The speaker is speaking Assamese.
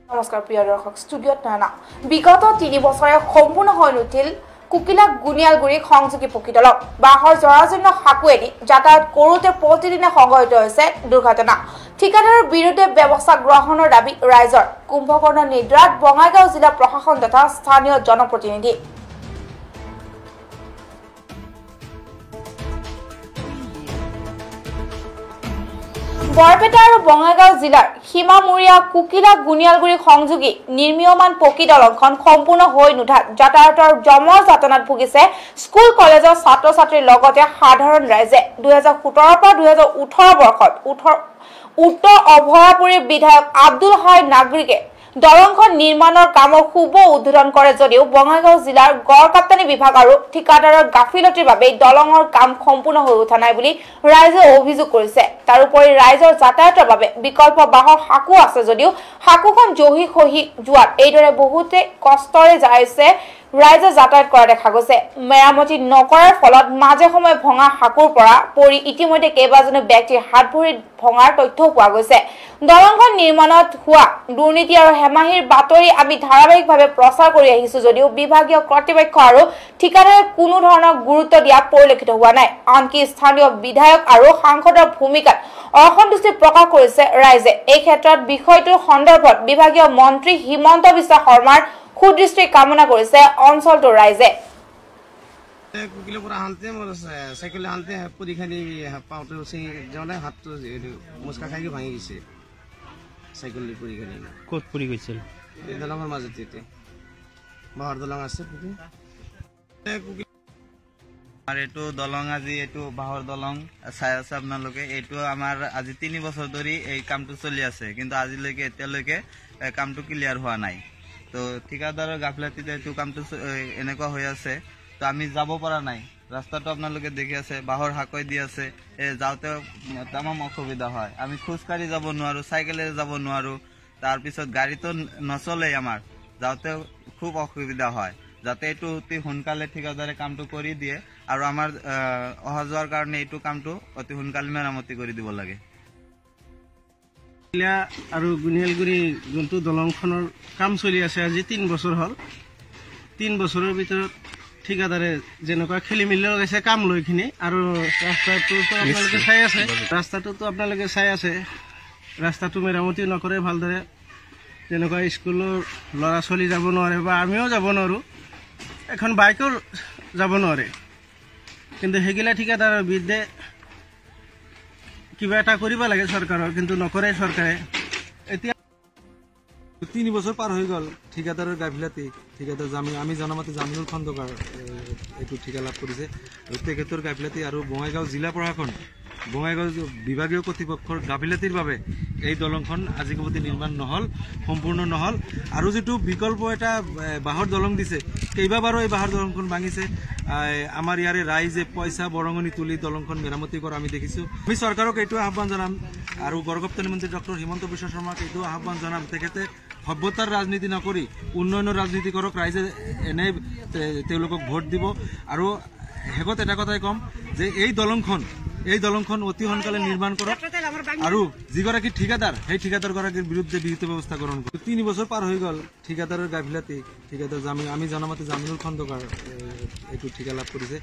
নমস্কাৰ প্ৰিয় দৰ্শক, ষ্টুডিঅ'ত নানা বিগত 3 বছৰে সম্পূৰ্ণ হৈ নুঠিল কুকিলা গুনিয়ালগুৰি সংযোগী পকী দলং। বাঁহৰ জৰাজীৰ্ণ সাঁকোৱেদি যাতায়াত কৰোঁতে প্ৰতিদিনে সংঘটিত হৈছে দুৰ্ঘটনা। ঠিকাদাৰৰ বিৰুদ্ধে ব্যৱস্থা গ্ৰহণৰ দাবী ৰাইজৰ। কুম্ভকৰ্ণ নিদ্ৰাত বঙাইগাঁও জিলা প্ৰশাসন তথা স্থানীয় জনপ্ৰতিনিধি। বৰপেটা আৰু বঙাইগাঁও জিলাৰ সীমামূৰীয়া কুকিলা গুনিয়ালগুৰি সংযোগী নিৰ্মীয়মান পকী দলংখন সম্পূৰ্ণ হৈ নুঠাত যাতায়াতৰ জমৰ যাতনাত ভুগিছে স্কুল কলেজৰ ছাত্ৰ ছাত্ৰীৰ লগতে সাধাৰণ ৰাইজে। 2017 পৰা 2018 বৰ্ষত উত্তৰ অভয়াপুৰীৰ বিধায়ক আব্দুল হাই নাগৰিকে দলংখন নিৰ্মাণৰ কামৰ শুভ উদ্বোধন কৰে যদিও বঙাইগাঁও জিলাৰ গড়কাপ্তানি বিভাগ আৰু ঠিকাদাৰৰ গাফিলতিৰ বাবে দলঙৰ কাম সম্পূৰ্ণ হৈ উঠা নাই বুলি ৰাইজে অভিযোগ কৰিছে। তাৰোপৰি ৰাইজৰ যাতায়াতৰ বাবে বিকল্প বাহৰ সাঁকো আছে যদিও সাঁকোখন জহি খহি যোৱাত এইদৰে বহুতে কষ্টৰে যাইছে ৰাইজে যাতায়াত কৰা দেখা গৈছে। মেৰামতি নকৰাৰ ফলত মাজে সময়ে ভঙা সাঁকোৰ পৰা পৰি ইতিমধ্যে কেইবাজনো ব্যক্তিৰ হাত ভৰি ভঙাৰ তথ্যও পোৱা গৈছে। দলংখন নিৰ্মাণত হোৱা দুৰ্নীতি আৰু হেমাহিৰ বাতৰি আমি ধাৰাবাহিকভাৱে প্ৰচাৰ কৰি আহিছো যদিও বিভাগীয় কৰ্তৃপক্ষ আৰু ঠিকাদাৰে কোনো ধৰণৰ গুৰুত্ব দিয়া পৰিলক্ষিত হোৱা নাই। আনকি স্থানীয় বিধায়ক আৰু সাংসদৰ ভূমিকাত অসন্তুষ্টি প্ৰকাশ কৰিছে ৰাইজে। এই ক্ষেত্ৰত বিষয়টোৰ সন্দৰ্ভত বিভাগীয় মন্ত্ৰী হিমন্ত বিশ্ব শৰ্মাৰ সুদৃষ্টি কামনা কৰিছে অঞ্চলটোৰ ৰাইজে। এইটো দলং আজি এইটো বাঁহৰ দলং চাই আছে আপোনালোকে। এইটো আমাৰ আজি 3 বছৰ ধৰি এই কামটো চলি আছে, কিন্তু আজিলৈকে এতিয়ালৈকে কামটো ক্লিয়াৰ হোৱা নাই। তো ঠিকাদাৰৰ গাফিলতিতে এইটো কামটো এনেকুৱা হৈ আছে। তো আমি যাব পৰা নাই। ৰাস্তাটো আপোনালোকে দেখি আছে, বাঁহৰ সাঁকোই দি আছে। যাওঁতে তামাম অসুবিধা হয়। আমি খোজকাঢ়ি যাব নোৱাৰো, চাইকেলেৰে যাব নোৱাৰো। তাৰপিছত গাড়ীটো নচলে, আমাৰ যাওঁতে খুব অসুবিধা হয়। যাতে এইটো অতি সোনকালে ঠিকাদাৰে কামটো কৰি দিয়ে আৰু আমাৰ অহা যোৱাৰ কাৰণে এইটো কামটো অতি সোনকালে মেৰামতি কৰি দিব লাগে। আৰু গুনিয়ালগুৰি যোনটো দলংখনৰ কাম চলি আছে আজি 3 বছৰ হ'ল। 3 বছৰৰ ভিতৰত ঠিকাদাৰে যেনেকুৱা খেলি মেলি লগাইছে কাম লৈ কিনি, আৰু ৰাস্তাটোতো আপোনালোকে চাই আছে ৰাস্তাটো মেৰামতি নকৰে ভালদৰে। যেনেকুৱা স্কুলৰ ল'ৰা ছোৱালী যাব নোৱাৰে বা আমিও যাব নোৱাৰোঁ, এখন বাইকো যাব নোৱাৰে। কিন্তু সেইগিলা ঠিকাদাৰৰ বিৰুদ্ধে কিবা এটা কৰিব লাগে চৰকাৰৰ, কিন্তু নকৰে চৰকাৰে। এতিয়া 3 বছৰ পাৰ হৈ গ'ল ঠিকাদাৰৰ গাফিলতি। ঠিকাদাৰ আমি জনামতে জামিনুল খন্দকাৰ এইটো ঠিকা লাভ কৰিছে, আৰু তেখেতৰ গাফিলতি আৰু বঙাইগাঁও জিলা প্ৰশাসন বঙাইগাঁও বিভাগীয় কৰ্তৃপক্ষৰ গাফিলতিৰ বাবে এই দলংখন আজিকবতি নিৰ্মাণ নহ'ল, সম্পূৰ্ণ নহ'ল। আৰু যিটো বিকল্প এটা বাঁহৰ দলং দিছে, কেইবাবাৰো এই বাঁহৰ দলংখন ভাঙিছে। আমাৰ ইয়াৰে ৰাইজে পইচা বৰঙণি তুলি দলংখন মেৰামতি কৰা আমি দেখিছোঁ। আমি চৰকাৰক এইটো আহ্বান জনাম আৰু গড়কাপ্তানি মন্ত্ৰী ডক্টৰ হিমন্ত বিশ্ব শৰ্মাক এইটো আহ্বান জনাম, তেখেতে সভ্যতাৰ ৰাজনীতি নকৰি উন্নয়নৰ ৰাজনীতি কৰক। ৰাইজে এনে তেওঁলোকক ভোট দিব। আৰু শেষত এটা কথাই ক'ম যে এই দলংখন অতি সোনকালে নিৰ্মাণ কৰক, আৰু যিগৰাকী ঠিকাদাৰ সেই ঠিকাদাৰগৰাকীৰ বিৰুদ্ধে বিহিত ব্যৱস্থা গ্ৰহণ কৰক। 3 বছৰ পাৰ হৈ গ'ল ঠিকাদাৰৰ গাফিলতি। ঠিকাদাৰ আমি জনামতে জামিনুল খন্দকাৰ এইটো ঠিকা লাভ কৰিছে।